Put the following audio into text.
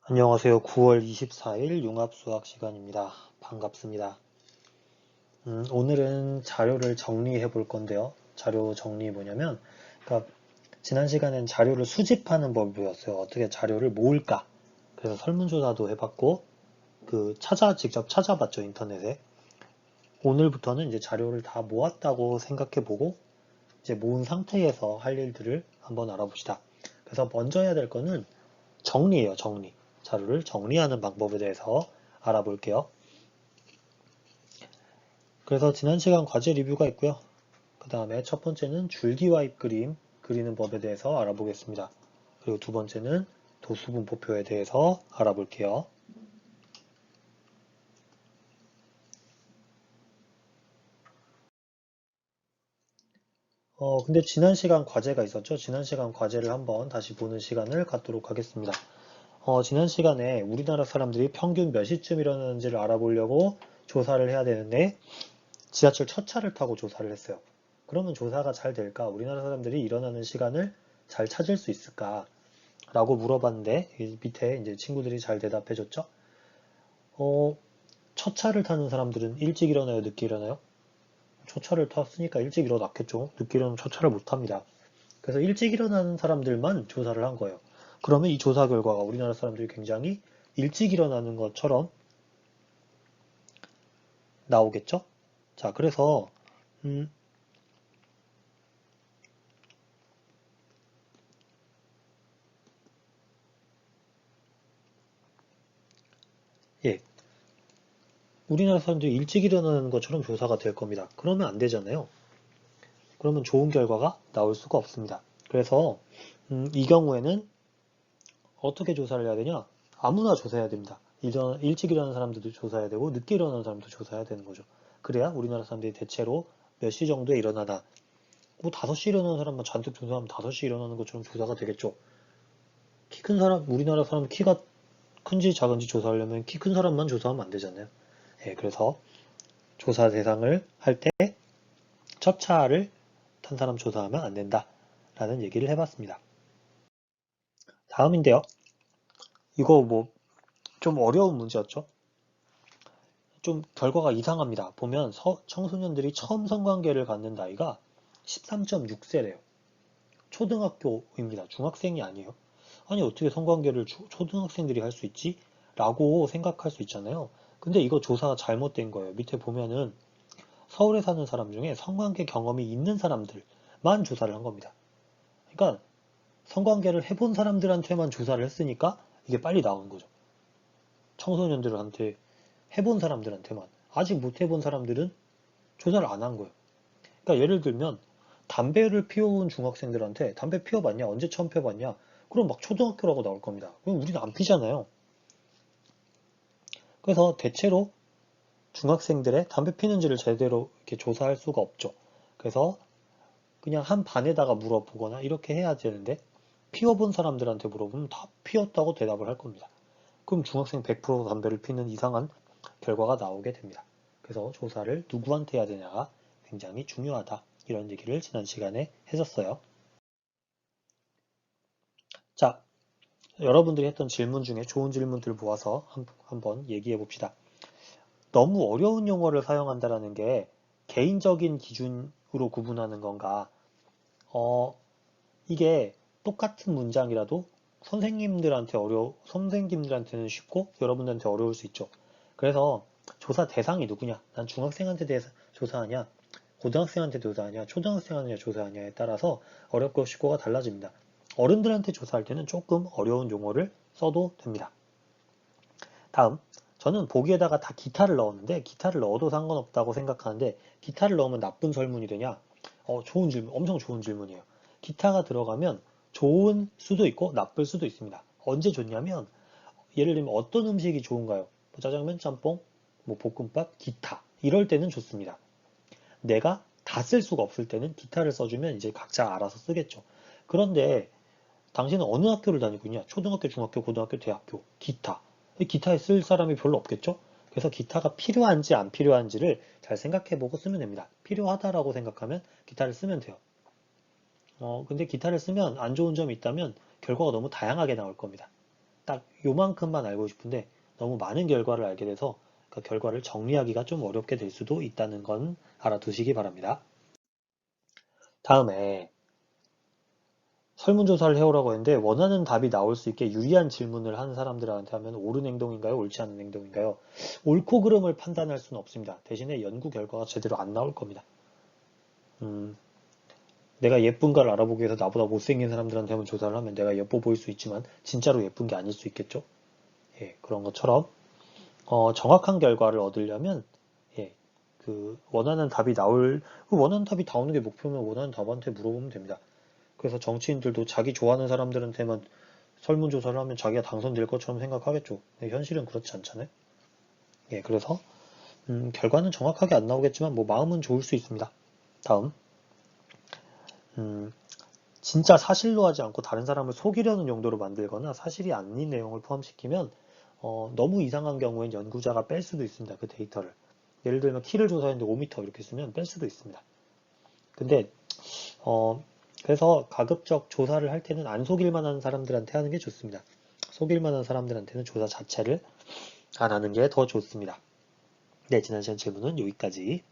안녕하세요. 9월 24일 융합수학 시간입니다. 반갑습니다. 오늘은 자료를 정리해 볼 건데요. 자료 정리 뭐냐면, 그러니까 지난 시간엔 자료를 수집하는 법을 배웠어요. 어떻게 자료를 모을까? 그래서 설문조사도 해봤고, 직접 찾아봤죠, 인터넷에. 오늘부터는 이제 자료를 다 모았다고 생각해보고, 이제 모은 상태에서 할 일들을 한번 알아봅시다. 그래서 먼저 해야 될 거는 정리예요, 정리. 자료를 정리하는 방법에 대해서 알아볼게요. 그래서 지난 시간 과제 리뷰가 있고요. 그 다음에 첫 번째는 줄기와입 그림 그리는 법에 대해서 알아보겠습니다. 그리고 두 번째는 도수분포표에 대해서 알아볼게요. 근데 지난 시간 과제가 있었죠? 지난 시간 과제를 한번 다시 보는 시간을 갖도록 하겠습니다. 지난 시간에 우리나라 사람들이 평균 몇 시쯤 일어나는지를 알아보려고 조사를 해야 되는데 지하철 첫 차를 타고 조사를 했어요. 그러면 조사가 잘 될까? 우리나라 사람들이 일어나는 시간을 잘 찾을 수 있을까? 라고 물어봤는데 밑에 이제 친구들이 잘 대답해줬죠. 첫 차를 타는 사람들은 일찍 일어나요? 늦게 일어나요? 첫 차를 탔으니까 일찍 일어났겠죠. 늦게 일어나면 첫 차를 못 탑니다. 그래서 일찍 일어나는 사람들만 조사를 한 거예요. 그러면 이 조사 결과가 우리나라 사람들이 굉장히 일찍 일어나는 것처럼 나오겠죠? 자, 그래서 예, 우리나라 사람들이 일찍 일어나는 것처럼 조사가 될 겁니다. 그러면 안 되잖아요. 그러면 좋은 결과가 나올 수가 없습니다. 그래서 이 경우에는 어떻게 조사를 해야 되냐? 아무나 조사해야 됩니다. 일찍 일어나는 사람들도 조사해야 되고 늦게 일어나는 사람도 조사해야 되는 거죠. 그래야 우리나라 사람들이 대체로 몇 시 정도에 일어나나, 뭐 5시 일어나는 사람만 잔뜩 조사하면 5시 일어나는 것처럼 조사가 되겠죠. 키 큰 사람, 우리나라 사람 키가 큰지 작은지 조사하려면 키 큰 사람만 조사하면 안 되잖아요. 예, 그래서 조사 대상을 할 때 첫 차를 탄 사람 조사하면 안 된다 라는 얘기를 해봤습니다. 다음인데요. 이거 뭐 좀 어려운 문제였죠. 좀 결과가 이상합니다. 보면 청소년들이 처음 성관계를 갖는 나이가 13.6세래요. 초등학교입니다. 중학생이 아니에요. 아니 어떻게 성관계를 초등학생들이 할 수 있지? 라고 생각할 수 있잖아요. 근데 이거 조사가 잘못된 거예요. 밑에 보면은 서울에 사는 사람 중에 성관계 경험이 있는 사람들만 조사를 한 겁니다. 그러니까 성관계를 해본 사람들한테만 조사를 했으니까 이게 빨리 나온 거죠. 청소년들한테 해본 사람들한테만. 아직 못 해본 사람들은 조사를 안 한 거예요. 그러니까 예를 들면 담배를 피워온 중학생들한테 담배 피워봤냐? 언제 처음 피워봤냐? 그럼 막 초등학교라고 나올 겁니다. 그럼 우리는 안 피잖아요. 그래서 대체로 중학생들의 담배 피는지를 제대로 이렇게 조사할 수가 없죠. 그래서 그냥 한 반에다가 물어보거나 이렇게 해야 되는데 피워본 사람들한테 물어보면 다 피웠다고 대답을 할 겁니다. 그럼 중학생 100% 담배를 피는 이상한 결과가 나오게 됩니다. 그래서 조사를 누구한테 해야 되냐가 굉장히 중요하다. 이런 얘기를 지난 시간에 했었어요. 자, 여러분들이 했던 질문 중에 좋은 질문들을 모아서 한번 얘기해 봅시다. 너무 어려운 용어를 사용한다는 게 개인적인 기준으로 구분하는 건가? 이게 똑같은 문장이라도 선생님들한테는 쉽고 여러분들한테 어려울 수 있죠. 그래서 조사 대상이 누구냐? 난 중학생한테 대해서 조사하냐? 고등학생한테 조사하냐? 초등학생한테 조사하냐에 따라서 어렵고 쉽고가 달라집니다. 어른들한테 조사할 때는 조금 어려운 용어를 써도 됩니다. 다음, 저는 보기에다가 다 기타를 넣었는데 기타를 넣어도 상관없다고 생각하는데 기타를 넣으면 나쁜 설문이 되냐? 좋은 질문, 엄청 좋은 질문이에요. 기타가 들어가면 좋은 수도 있고 나쁠 수도 있습니다. 언제 좋냐면 예를 들면 어떤 음식이 좋은가요? 뭐 짜장면, 짬뽕, 뭐 볶음밥, 기타 이럴 때는 좋습니다. 내가 다 쓸 수가 없을 때는 기타를 써주면 이제 각자 알아서 쓰겠죠. 그런데 당신은 어느 학교를 다니고 있냐? 초등학교, 중학교, 고등학교, 대학교, 기타. 근데 기타에 쓸 사람이 별로 없겠죠? 그래서 기타가 필요한지 안 필요한지를 잘 생각해보고 쓰면 됩니다. 필요하다라고 생각하면 기타를 쓰면 돼요. 근데 기타를 쓰면 안 좋은 점이 있다면 결과가 너무 다양하게 나올 겁니다. 딱 요만큼만 알고 싶은데 너무 많은 결과를 알게 돼서 그 결과를 정리하기가 좀 어렵게 될 수도 있다는 건 알아두시기 바랍니다. 다음에 설문조사를 해오라고 했는데 원하는 답이 나올 수 있게 유리한 질문을 하는 사람들한테 하면 옳은 행동인가요? 옳지 않은 행동인가요? 옳고 그름을 판단할 수는 없습니다. 대신에 연구 결과가 제대로 안 나올 겁니다. 내가 예쁜가를 알아보기 위해서 나보다 못생긴 사람들한테 한번 조사를 하면 내가 예뻐 보일 수 있지만 진짜로 예쁜 게 아닐 수 있겠죠? 예, 그런 것처럼 정확한 결과를 얻으려면 예, 원하는 답이 나오는 게 목표면 원하는 답한테 물어보면 됩니다. 그래서 정치인들도 자기 좋아하는 사람들한테만 설문조사를 하면 자기가 당선될 것처럼 생각하겠죠. 근데 현실은 그렇지 않잖아요. 예, 그래서 결과는 정확하게 안 나오겠지만 뭐 마음은 좋을 수 있습니다. 다음 진짜 사실로 하지 않고 다른 사람을 속이려는 용도로 만들거나 사실이 아닌 내용을 포함시키면 너무 이상한 경우엔 연구자가 뺄 수도 있습니다. 그 데이터를. 예를 들면 키를 조사했는데 5m 이렇게 쓰면 뺄 수도 있습니다. 근데 그래서 가급적 조사를 할 때는 안 속일 만한 사람들한테 하는 게 좋습니다. 속일 만한 사람들한테는 조사 자체를 안 하는 게 더 좋습니다. 네, 지난 시간 질문은 여기까지.